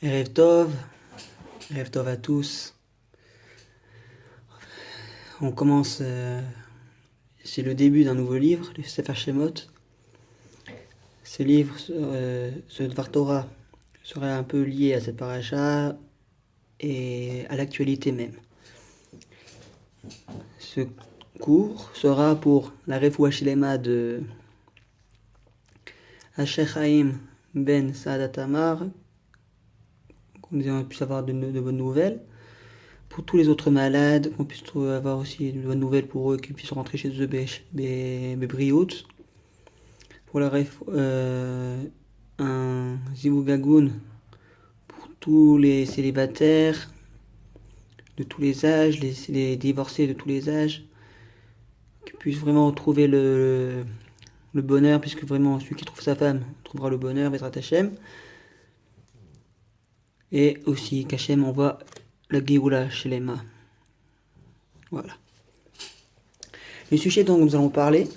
Erev Tov à tous. On commence, c'est le début d'un nouveau livre, le Sefer Shemot. Ce livre, ce Dvar Torah, serait un peu lié à cette paracha et à l'actualité même. Ce cours sera pour la Refoua Shlema de Asher Chaim Ben Saadat Tamar, qu'on puisse avoir de bonnes nouvelles. Pour tous les autres malades, qu'on puisse avoir aussi de bonnes nouvelles pour eux, qu'ils puissent rentrer chez eux bébriout. Pour la un zivougagoun pour tous les célibataires de tous les âges, les divorcés de tous les âges, qu'ils puissent vraiment retrouver le bonheur, puisque vraiment celui qui trouve sa femme trouvera le bonheur, Bezrat Hashem. Et aussi qu'Hachem envoie la Géoula chez les mains. Voilà. Le sujet dont nous allons parler,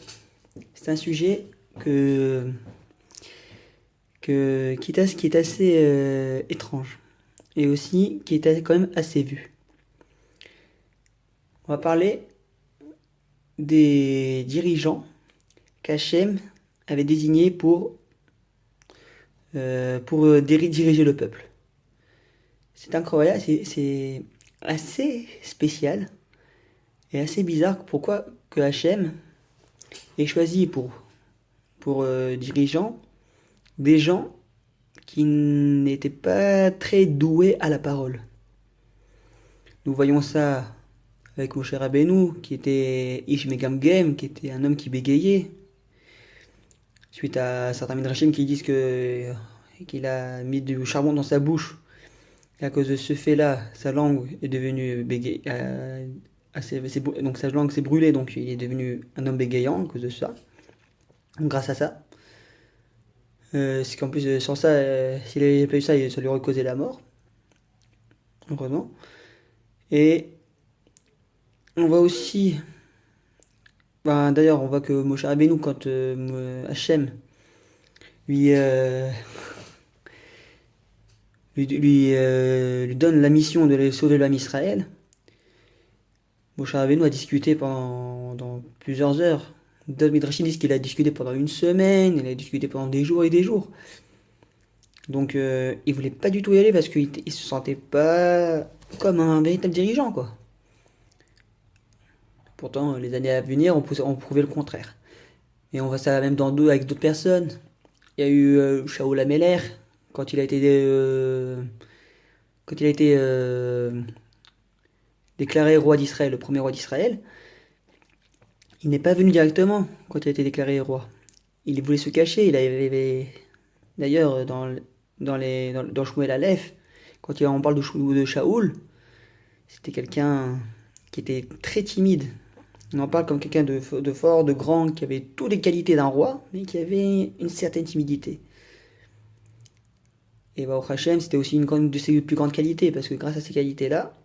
c'est un sujet qui est assez étrange et aussi qui est quand même assez vu. On va parler des dirigeants qu'Hachem avait désignés pour diriger le peuple. C'est incroyable, c'est assez spécial et assez bizarre. Pourquoi que Hachem ait choisi pour dirigeants des gens qui n'étaient pas très doués à la parole. Nous voyons ça avec Moshe Rabbeinu, qui était Ish Megamgem, qui était un homme qui bégayait, suite à certains midrashim qui disent qu'il a mis du charbon dans sa bouche. Et à cause de ce fait-là, sa langue est devenue donc sa langue s'est brûlée, donc il est devenu un homme bégayant à cause de ça. Donc, grâce à ça. C'est qu'en plus, sans ça, s'il n'avait pas eu ça, ça lui aurait causé la mort. Heureusement. Et on voit aussi. D'ailleurs, on voit que Moshe Rabbeinu, quand Hachem lui, lui donne la mission de sauver l'homme Israël, Moshe Rabbeinu a discuté pendant plusieurs heures. D'autres midrashim disent qu'il a discuté pendant une semaine, il a discuté pendant des jours et des jours. Donc il voulait pas du tout y aller parce qu'il se sentait pas comme un véritable dirigeant, quoi. Pourtant, les années à venir ont prouvé le contraire. Et on voit ça même avec d'autres personnes. Il y a eu Shaoul Ameler, quand il a été, déclaré roi d'Israël, le premier roi d'Israël. Il n'est pas venu directement quand il a été déclaré roi. Il voulait se cacher. Il avait d'ailleurs dans Shmuel Aleph, quand on parle de Shaoul, c'était quelqu'un qui était très timide. On en parle comme quelqu'un de fort, de grand, qui avait toutes les qualités d'un roi, mais qui avait une certaine timidité. Et Baruch Hashem, c'était aussi une de ses plus grandes qualités, parce que grâce à ces qualités-là,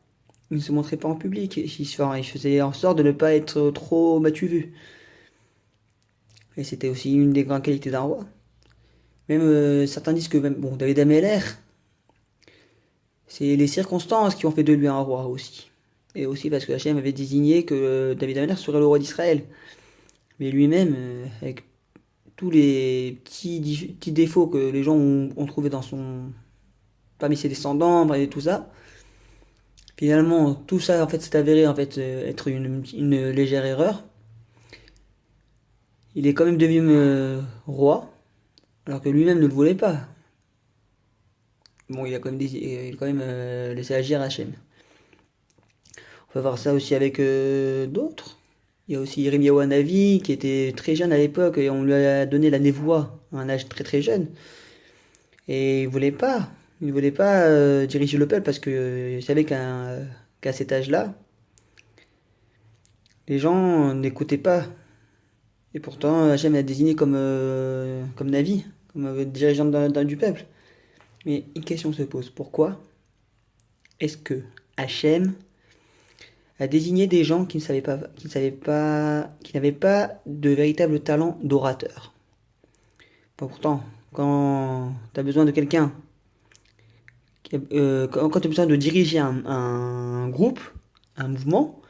il ne se montrait pas en public. Il faisait en sorte de ne pas être trop battu vu. Et c'était aussi une des grandes qualités d'un roi. Même certains disent que David Ameller, c'est les circonstances qui ont fait de lui un roi aussi. Et aussi parce que Hachem avait désigné que David Ameller serait le roi d'Israël. Mais lui-même, avec tous les petits défauts que les gens ont trouvés parmi ses descendants, et tout ça, finalement, tout ça en fait s'est avéré en fait être une légère erreur. Il est quand même devenu roi, alors que lui-même ne le voulait pas. Bon, il a quand même laissé agir Hachem. On peut voir ça aussi avec d'autres. Il y a aussi Yirmiyahu Hanavi qui était très jeune à l'époque et on lui a donné la névoie à un âge très très jeune. Et il voulait pas. Il voulait pas diriger le peuple parce que il savait qu'à cet âge-là, les gens n'écoutaient pas. Et pourtant, Hachem l'a désigné comme Navi, comme dirigeant du peuple. Mais une question se pose. Pourquoi est-ce que Hachem a désigné des gens qui n'avaient pas de véritable talent d'orateur? Pourtant, quand tu as besoin de quelqu'un Quand tu as besoin de diriger un groupe, un mouvement,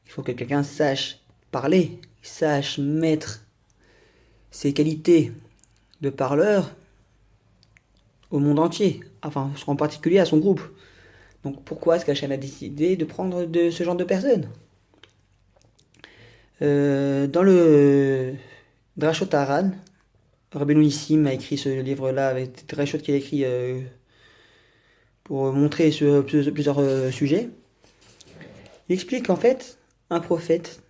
il faut que quelqu'un sache parler, sache mettre ses qualités de parleur au monde entier, enfin en particulier à son groupe. Donc pourquoi est-ce qu'Hachem a décidé de prendre de ce genre de personnes? Dans le Drashot Haran, Rabbeinu Nissim a écrit ce livre-là avec des Drashot qu'il a écrit pour montrer sur plusieurs sujets. Il explique qu'en fait, un prophète,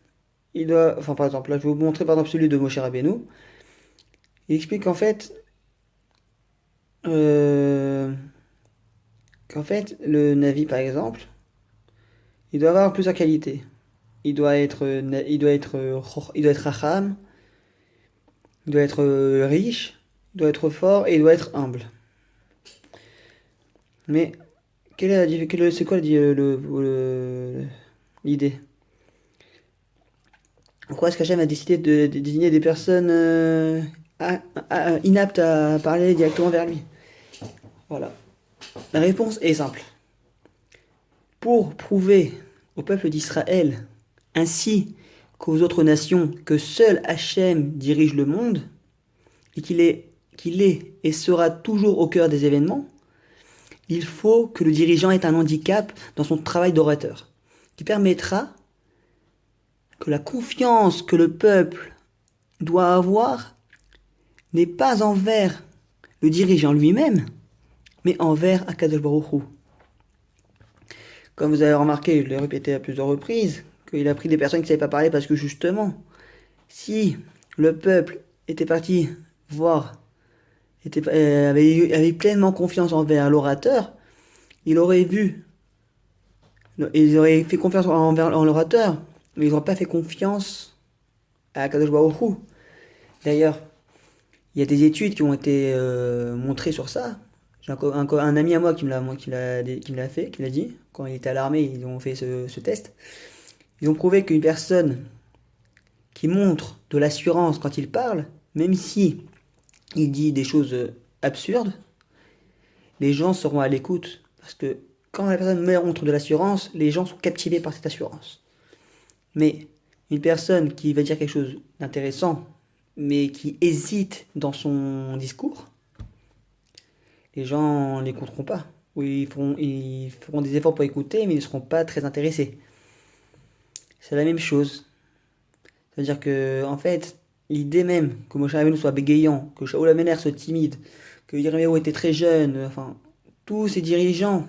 il doit, enfin par exemple, là je vais vous montrer par exemple celui de Moshe Rabbeinu. Il explique euh, qu'en fait, le Navi par exemple, il doit avoir plusieurs qualités. Il doit être racham, il doit être riche, il doit être fort et il doit être humble. Mais c'est quoi l'idée? Pourquoi est-ce qu'Hachem a décidé de désigner des personnes inaptes à parler directement vers lui? Voilà. La réponse est simple. Pour prouver au peuple d'Israël, ainsi qu'aux autres nations, que seul Hachem dirige le monde, et qu'il est et sera toujours au cœur des événements, il faut que le dirigeant ait un handicap dans son travail d'orateur, qui permettra que la confiance que le peuple doit avoir n'est pas envers le dirigeant lui-même, mais envers Akadosh Baruch Hu. Comme vous avez remarqué, je l'ai répété à plusieurs reprises, qu'il a pris des personnes qui ne savaient pas parler parce que justement, si le peuple était parti voir, avait pleinement confiance envers l'orateur, il aurait vu, ils auraient fait confiance envers l'orateur, mais ils n'auraient pas fait confiance à Kadosh Baruch Hu. D'ailleurs, il y a des études qui ont été montrées sur ça. J'ai un ami à moi qui me l'a fait, qui l'a dit. Quand il était à l'armée, ils ont fait ce test. Ils ont prouvé qu'une personne qui montre de l'assurance quand il parle, même si il dit des choses absurdes, les gens seront à l'écoute. Parce que quand la personne montre de l'assurance, les gens sont captivés par cette assurance. Mais une personne qui va dire quelque chose d'intéressant, mais qui hésite dans son discours, les gens ne l'écouteront pas. Ou ils feront des efforts pour écouter, mais ils ne seront pas très intéressés. C'est la même chose. C'est-à-dire que, en fait, l'idée même que Moshe Rabbeinu soit bégayant, que Shaul HaMelech soit timide, que Yirmiyahu était très jeune, enfin, tous ces dirigeants,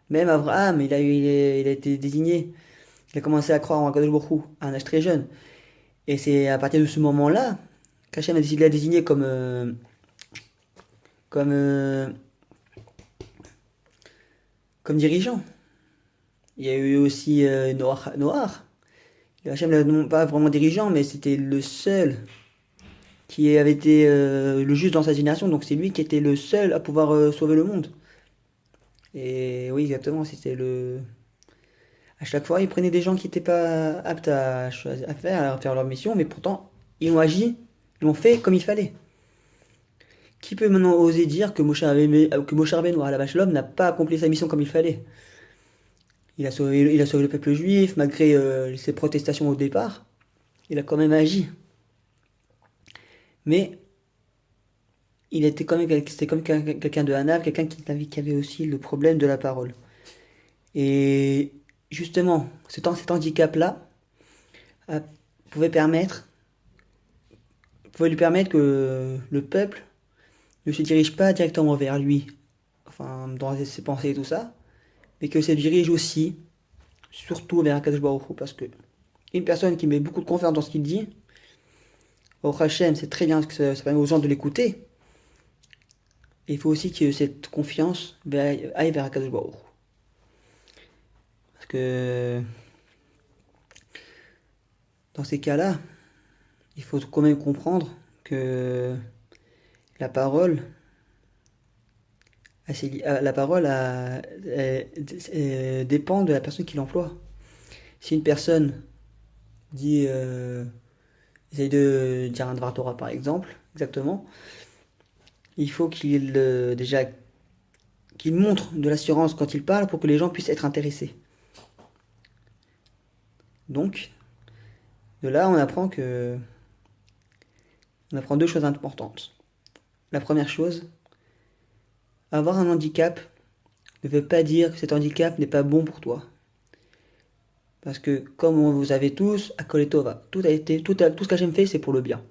même Abraham, il a été désigné, il a commencé à croire en Akadosh Baruch Hu à un âge très jeune. Et c'est à partir de ce moment-là qu'Hachem a décidé de la désigner comme, euh, comme dirigeant. Il y a eu aussi Noach. Hachem l'a non pas vraiment dirigeant, mais c'était le seul qui avait été le juste dans sa génération, donc c'est lui qui était le seul à pouvoir sauver le monde. Et oui, exactement, c'était le... À chaque fois, il prenait des gens qui n'étaient pas aptes à faire leur mission, mais pourtant, ils ont agi, ils l'ont fait comme il fallait. Qui peut maintenant oser dire que Moshe Rabbeinu, à la vache l'homme, n'a pas accompli sa mission comme il fallait? Il a sauvé le peuple juif, malgré ses protestations au départ. Il a quand même agi. Mais c'était comme quelqu'un de Hanav, quelqu'un qui avait aussi le problème de la parole. Et justement, cet handicap-là euh, pouvait permettre, pouvait lui permettre que le peuple ne se dirige pas directement vers lui, enfin, dans ses pensées et tout ça, mais que se dirige aussi, surtout vers Akadosh Baruch Hu, parce que une personne qui met beaucoup de confiance dans ce qu'il dit, au Hachem, c'est très bien que ça permet aux gens de l'écouter. Et il faut aussi que cette confiance aille vers Akadosh Baruch Hu. Parce que dans ces cas-là, il faut quand même comprendre que la parole, dépend de la personne qui l'emploie. Si une personne dit, essaye de dire un Dvar Torah par exemple, exactement, il faut qu'il qu'il montre de l'assurance quand il parle pour que les gens puissent être intéressés. Donc, de là, on apprend deux choses importantes. La première chose, avoir un handicap ne veut pas dire que cet handicap n'est pas bon pour toi. Parce que comme vous avez tous, à Koletova, tout ce qu'Hachem fait, c'est pour le bien.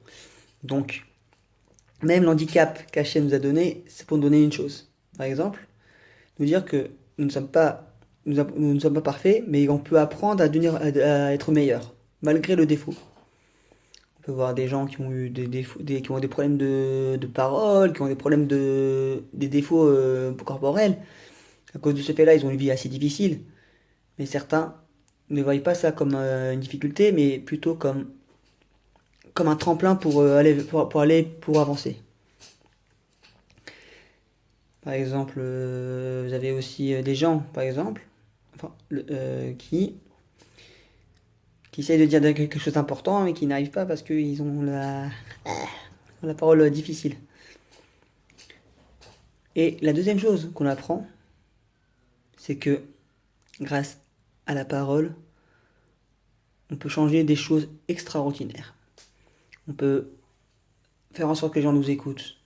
Donc, même l'handicap qu'Hachem nous a donné, c'est pour nous donner une chose. Par exemple, nous dire que nous ne sommes pas, nous ne sommes pas parfaits, mais on peut apprendre à être meilleur, malgré le défaut. On peut voir des gens qui ont eu des défauts, qui ont des problèmes de parole, qui ont des problèmes des défauts corporels. À cause de ce fait-là, ils ont une vie assez difficile. Mais certains ne voient pas ça comme une difficulté, mais plutôt comme un tremplin pour avancer. Par exemple, vous avez aussi des gens, par exemple, enfin, qui essayent de dire quelque chose d'important, mais qui n'arrivent pas parce qu'ils ont la parole difficile. Et la deuxième chose qu'on apprend, c'est que grâce à la parole, on peut changer des choses extraordinaires. On peut faire en sorte que les gens nous écoutent.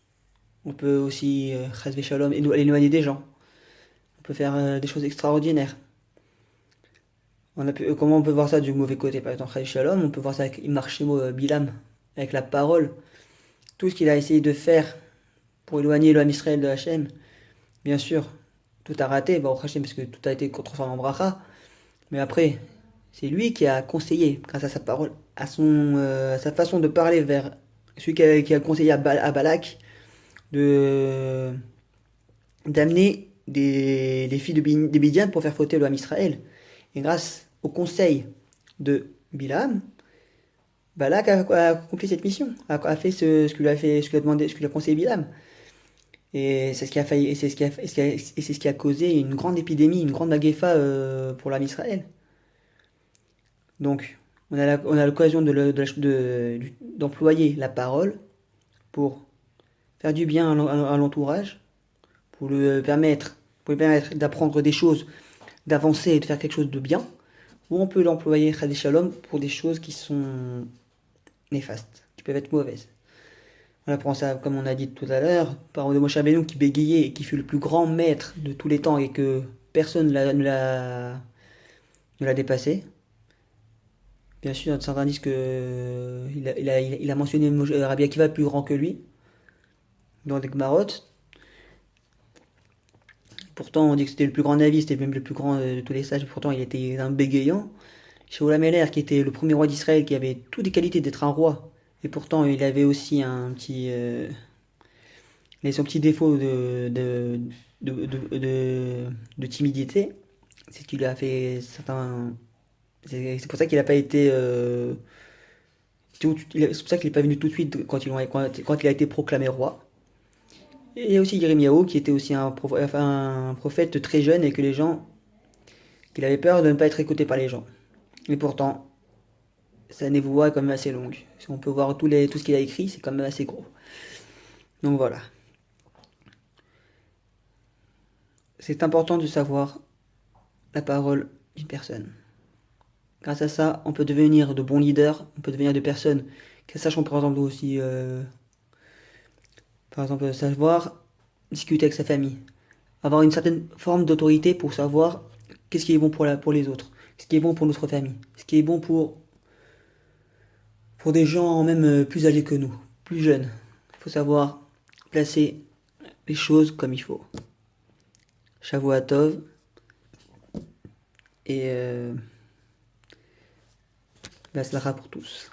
On peut aussi, chasvé shalom, éloigner des gens. On peut faire des choses extraordinaires. Comment on peut voir ça du mauvais côté? Par exemple, chasvé shalom, on peut voir ça avec Marshemo Bilam, avec la parole. Tout ce qu'il a essayé de faire pour éloigner le Ham Israël de Hachem, bien sûr, tout a raté, Baruch Hashem, parce que tout a été transformé en bracha. Mais après, c'est lui qui a conseillé, grâce à sa parole, à sa façon de parler vers celui qui a conseillé à Balak d'amener les filles des Midian pour faire fauter le Ham Israël. Et grâce au conseil de Bilam, Balak a accompli cette mission, a fait ce que lui a fait, ce que lui a demandé, ce que lui a conseillé Bilam. Et c'est ce qui a failli, et c'est ce qui a causé une grande épidémie, une grande maguefa pour l'âme Israël. Donc, on a l'occasion d'employer la parole pour faire du bien à l'entourage, pour lui permettre d'apprendre des choses, d'avancer et de faire quelque chose de bien, ou on peut l'employer, Chadé Shalom, pour des choses qui sont néfastes, qui peuvent être mauvaises. On apprend ça, comme on a dit tout à l'heure, par de Moshe Rabbeinu qui bégayait et qui fut le plus grand maître de tous les temps et que personne ne l'a dépassé. Bien sûr, certains disent que il a mentionné Rabbi Akiva plus grand que lui dans des Gmarot. Pourtant, on dit que c'était le plus grand Navi, c'était même le plus grand de tous les sages. Pourtant, il était un bégayant. Shaul Meller, qui était le premier roi d'Israël, qui avait toutes les qualités d'être un roi, et pourtant il avait aussi son petit défaut de timidité. C'est ce qui lui a fait certains. C'est pour ça qu'il n'a pas été. C'est pour ça qu'il n'est pas venu tout de suite quand il a été proclamé roi. Et il y a aussi Yirmiyahu qui était aussi un prophète très jeune et que les gens. Qu'il avait peur de ne pas être écouté par les gens. Et pourtant, sa névoie est quand même assez longue. Si on peut voir tout ce qu'il a écrit, c'est quand même assez gros. Donc voilà. C'est important de savoir la parole d'une personne. Grâce à ça, on peut devenir de bons leaders, on peut devenir des personnes qui sachent, par exemple, aussi, savoir discuter avec sa famille, avoir une certaine forme d'autorité pour savoir qu'est-ce qui est bon pour les autres, ce qui est bon pour notre famille, ce qui est bon pour des gens même plus âgés que nous, plus jeunes. Il faut savoir placer les choses comme il faut. Shavua Tov et Baslacha pour tous.